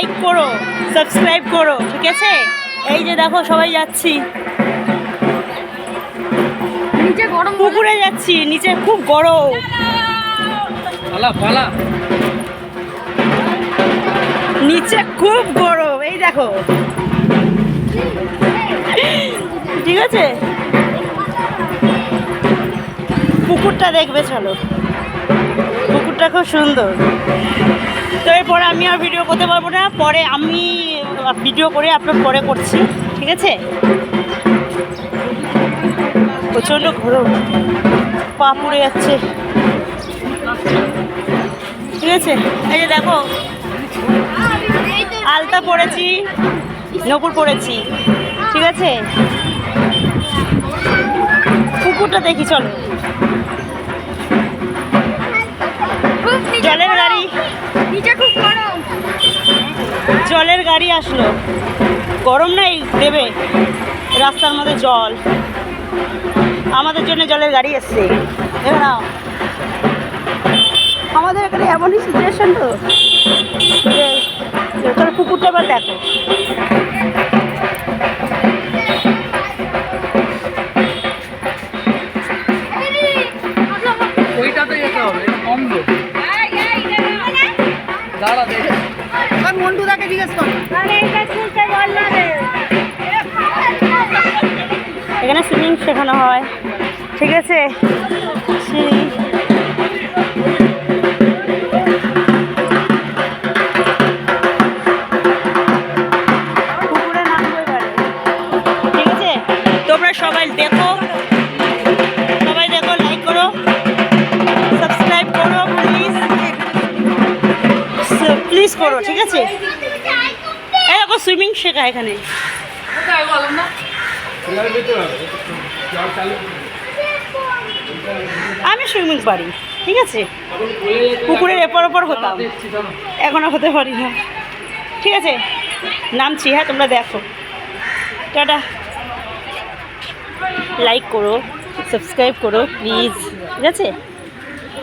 Like করো, subscribe করো, ঠিক আছে? এই যে দেখো সবাই যাচ্ছি, নিচে গরম, পুকুরে যাচ্ছি, নিচে খুব গরম। নিচে খুব গরম, এই দেখো, ঠিক আছে? পুকুরটা দেখবে, চলো, পুকুরটা খুব সুন্দর। তো এরপরে আমি আর ভিডিও করতে পারবো না, পরে আমি ভিডিও করে আপলোড পরে করছি, ঠিক আছে? প্রচণ্ড গরম, পা পুড়ে যাচ্ছে, ঠিক আছে? এই যে দেখো, আলতা পরেছি, নপুর পরেছি, ঠিক আছে? পুকুরটা দেখি, চলো। জলের গাড়ি, নিচে খুব গরম। জলের গাড়ি আসলো, গরম নাই দেবে, রাস্তার মধ্যে জল, আমাদের জন্য জলের গাড়ি এসছে। নাও, আমাদের এখানে এমনই সিচুয়েশন, তো তোর পুকুরটা এবার দেখো। ওইটাতে যেতে হবে, এটা কম লোক। দাঁড়া দেখে মন্টুদাকে জিজ্ঞেস কর। এখানে সুইমিং শেখানো হয়, ঠিক আছে? পুকুরে নামবো এবারে, ঠিক আছে? তোমরা সবাই দেখো, সবাই দেখো, লাইক করো, সাবস্ক্রাইব করো, প্লিজ প্লিজ করো, ঠিক আছে? এই দেখো সুইমিং শেখা এখানে। আমি সুইমিং পারি, ঠিক আছে? পুকুরের এপর ওপর হতাম, এখন আর হতে পারি না, ঠিক আছে? নামছি, হ্যাঁ, তোমরা দেখো। টাটা, লাইক করো, সাবস্ক্রাইব করো প্লিজ, ঠিক আছে?